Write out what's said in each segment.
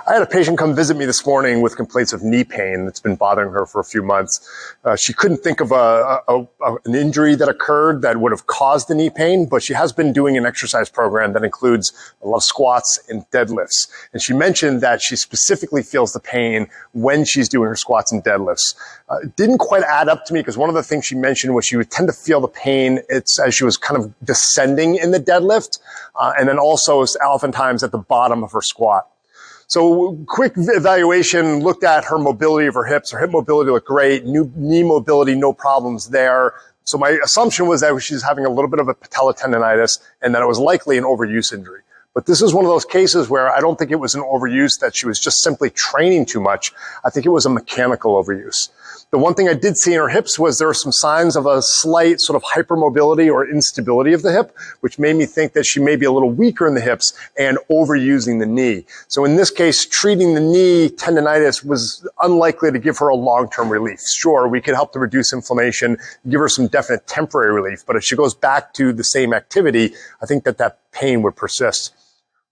I had a patient come visit me this morning with complaints of knee pain that's been bothering her for a few months. She couldn't think of an injury that occurred that would have caused the knee pain, but she has been doing an exercise program that includes a lot of squats and deadlifts. And she mentioned that she specifically feels the pain when she's doing her squats and deadlifts. It didn't quite add up to me because one of the things she mentioned was she would tend to feel the pain as she was kind of descending in the deadlift, and then also oftentimes at the bottom of her squat. So quick evaluation, looked at her mobility of her hips. Her hip mobility looked great. Knee mobility, no problems there. So my assumption was that she's having a little bit of a patella tendonitis and that it was likely an overuse injury. But this is one of those cases where I don't think it was an overuse, that she was just simply training too much. I think it was a mechanical overuse. The one thing I did see in her hips was there were some signs of a slight sort of hypermobility or instability of the hip, which made me think that she may be a little weaker in the hips and overusing the knee. So in this case, treating the knee tendonitis was unlikely to give her a long-term relief. Sure, we could help to reduce inflammation, give her some definite temporary relief, but if she goes back to the same activity, I think that pain would persist.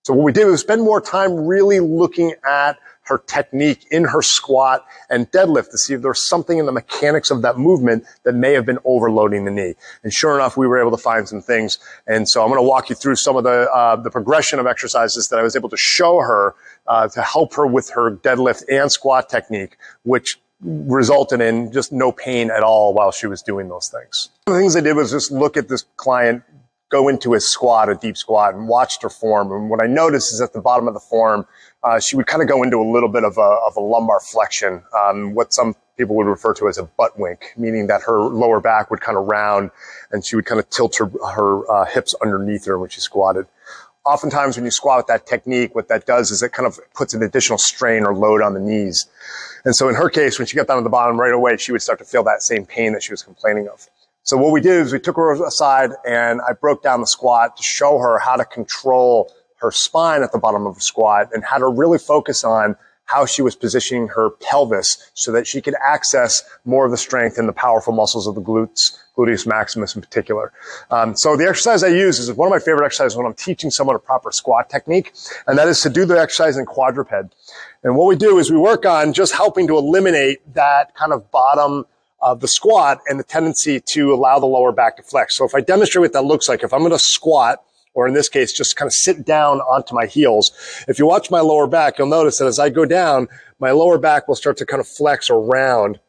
So what we did was spend more time really looking at her technique in her squat and deadlift to see if there was something in the mechanics of that movement that may have been overloading the knee. And sure enough, we were able to find some things. And so I'm going to walk you through some of the progression of exercises that I was able to show her to help her with her deadlift and squat technique, which resulted in just no pain at all while she was doing those things. One of the things I did was just look at this client go into his squat, a deep squat, and watched her form. And what I noticed is at the bottom of the form, she would kind of go into a little bit of a lumbar flexion, what some people would refer to as a butt wink, meaning that her lower back would kind of round and she would kind of tilt her hips underneath her when she squatted. Oftentimes when you squat with that technique, what that does is it kind of puts an additional strain or load on the knees. And so in her case, when she got down to the bottom right away, she would start to feel that same pain that she was complaining of. So what we did is we took her aside and I broke down the squat to show her how to control her spine at the bottom of the squat and how to really focus on how she was positioning her pelvis so that she could access more of the strength and the powerful muscles of the gluteus maximus in particular. So the exercise I use is one of my favorite exercises when I'm teaching someone a proper squat technique, and that is to do the exercise in quadruped. And what we do is we work on just helping to eliminate that kind of bottom of the squat and the tendency to allow the lower back to flex. So if I demonstrate what that looks like, if I'm going to squat, or in this case, just kind of sit down onto my heels, if you watch my lower back, you'll notice that as I go down, my lower back will start to kind of flex or round.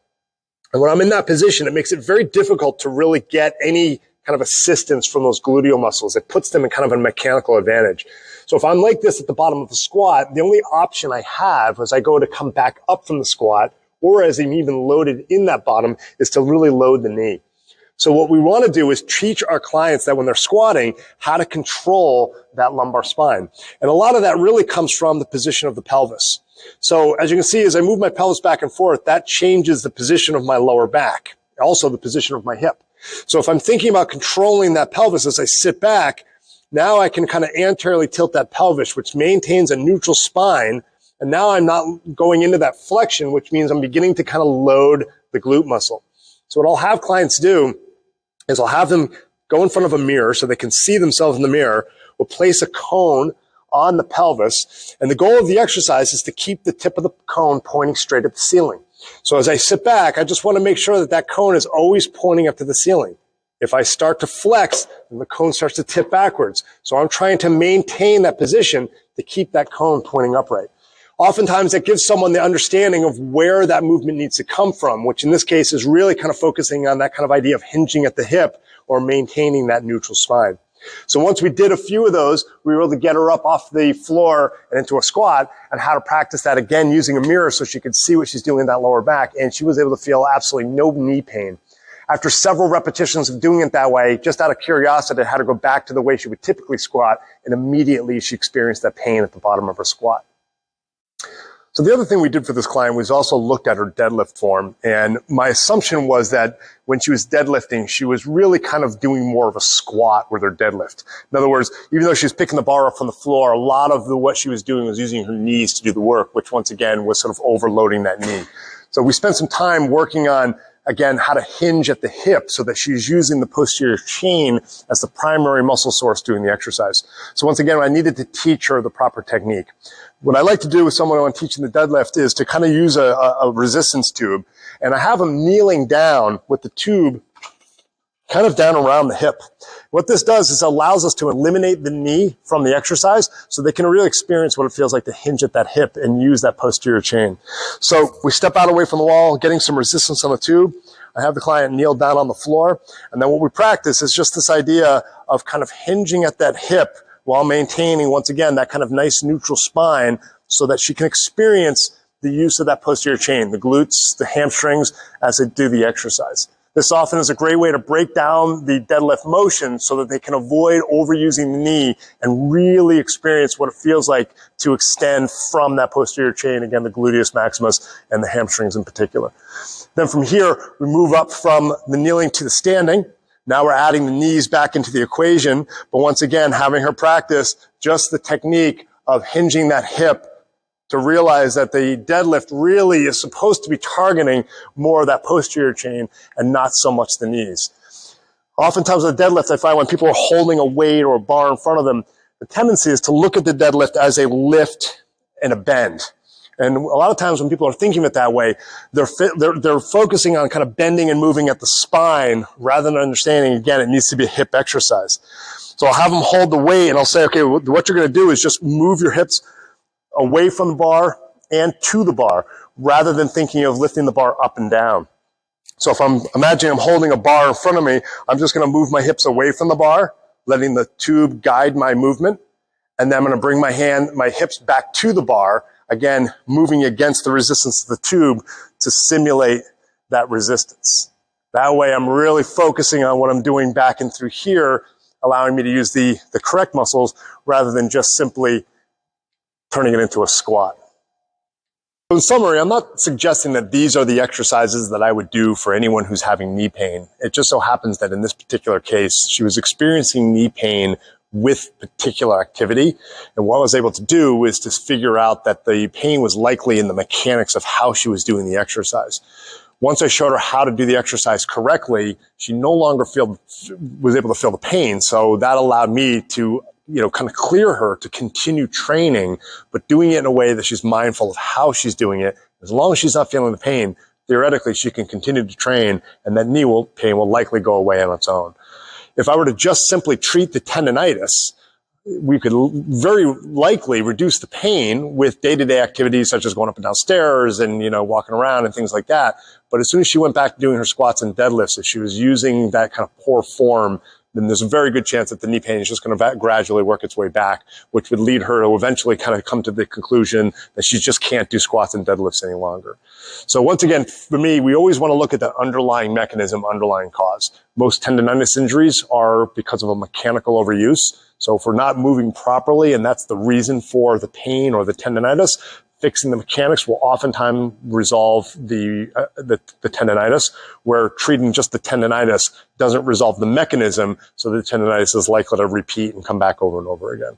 And when I'm in that position, it makes it very difficult to really get any kind of assistance from those gluteal muscles. It puts them in kind of a mechanical advantage. So if I'm like this at the bottom of the squat, the only option I have as I go to come back up from the squat, or as I'm even loaded in that bottom, is to really load the knee. So what we want to do is teach our clients that when they're squatting, how to control that lumbar spine. And a lot of that really comes from the position of the pelvis. So as you can see, as I move my pelvis back and forth, that changes the position of my lower back, also the position of my hip. So if I'm thinking about controlling that pelvis as I sit back, now I can kind of anteriorly tilt that pelvis, which maintains a neutral spine. And now I'm not going into that flexion, which means I'm beginning to kind of load the glute muscle. So what I'll have clients do is I'll have them go in front of a mirror so they can see themselves in the mirror. We'll place a cone on the pelvis. And the goal of the exercise is to keep the tip of the cone pointing straight at the ceiling. So as I sit back, I just want to make sure that that cone is always pointing up to the ceiling. If I start to flex, then the cone starts to tip backwards. So I'm trying to maintain that position to keep that cone pointing upright. Oftentimes that gives someone the understanding of where that movement needs to come from, which in this case is really kind of focusing on that kind of idea of hinging at the hip or maintaining that neutral spine. So once we did a few of those, we were able to get her up off the floor and into a squat, and how to practice that again using a mirror so she could see what she's doing in that lower back, and she was able to feel absolutely no knee pain. After several repetitions of doing it that way, just out of curiosity, I had her go back to the way she would typically squat, and immediately she experienced that pain at the bottom of her squat. So the other thing we did for this client was also looked at her deadlift form. And my assumption was that when she was deadlifting, she was really kind of doing more of a squat with her deadlift. In other words, even though she was picking the bar up from the floor, a lot of what she was doing was using her knees to do the work, which once again was sort of overloading that knee. So we spent some time working on again, how to hinge at the hip so that she's using the posterior chain as the primary muscle source doing the exercise. So once again, I needed to teach her the proper technique. What I like to do with someone when I'm teaching the deadlift is to kind of use a resistance tube, and I have them kneeling down with the tube kind of down around the hip. What this does is allows us to eliminate the knee from the exercise so they can really experience what it feels like to hinge at that hip and use that posterior chain. So we step out away from the wall, getting some resistance on the tube. I have the client kneel down on the floor, and then what we practice is just this idea of kind of hinging at that hip while maintaining, once again, that kind of nice neutral spine so that she can experience the use of that posterior chain, the glutes, the hamstrings, as they do the exercise. This often is a great way to break down the deadlift motion so that they can avoid overusing the knee and really experience what it feels like to extend from that posterior chain, again, the gluteus maximus and the hamstrings in particular. Then from here, we move up from the kneeling to the standing. Now we're adding the knees back into the equation, but once again, having her practice just the technique of hinging that hip to realize that the deadlift really is supposed to be targeting more of that posterior chain and not so much the knees. Oftentimes with the deadlift, I find when people are holding a weight or a bar in front of them, the tendency is to look at the deadlift as a lift and a bend. And a lot of times when people are thinking of it that way, they're focusing on kind of bending and moving at the spine rather than understanding, again, it needs to be a hip exercise. So I'll have them hold the weight and I'll say, okay, what you're going to do is just move your hips away from the bar and to the bar rather than thinking of lifting the bar up and down. So if I'm imagining I'm holding a bar in front of me, I'm just going to move my hips away from the bar, letting the tube guide my movement. And then I'm going to bring my hips back to the bar, again, moving against the resistance of the tube to simulate that resistance. That way I'm really focusing on what I'm doing back and through here, allowing me to use the correct muscles rather than just simply turning it into a squat. In summary, I'm not suggesting that these are the exercises that I would do for anyone who's having knee pain. It just so happens that in this particular case, she was experiencing knee pain with particular activity. And what I was able to do is to figure out that the pain was likely in the mechanics of how she was doing the exercise. Once I showed her how to do the exercise correctly, she no longer was able to feel the pain. So that allowed me to kind of clear her to continue training, but doing it in a way that she's mindful of how she's doing it. As long as she's not feeling the pain, theoretically, she can continue to train and that knee pain will likely go away on its own. If I were to just simply treat the tendonitis, we could very likely reduce the pain with day-to-day activities such as going up and down stairs and, walking around and things like that. But as soon as she went back to doing her squats and deadlifts, if she was using that kind of poor form, then there's a very good chance that the knee pain is just going to gradually work its way back, which would lead her to eventually kind of come to the conclusion that she just can't do squats and deadlifts any longer. So once again, for me, we always want to look at the underlying mechanism, underlying cause. Most tendonitis injuries are because of a mechanical overuse. So if we're not moving properly, and that's the reason for the pain or the tendonitis, fixing the mechanics will oftentimes resolve the tendonitis, where treating just the tendonitis doesn't resolve the mechanism, so the tendonitis is likely to repeat and come back over and over again.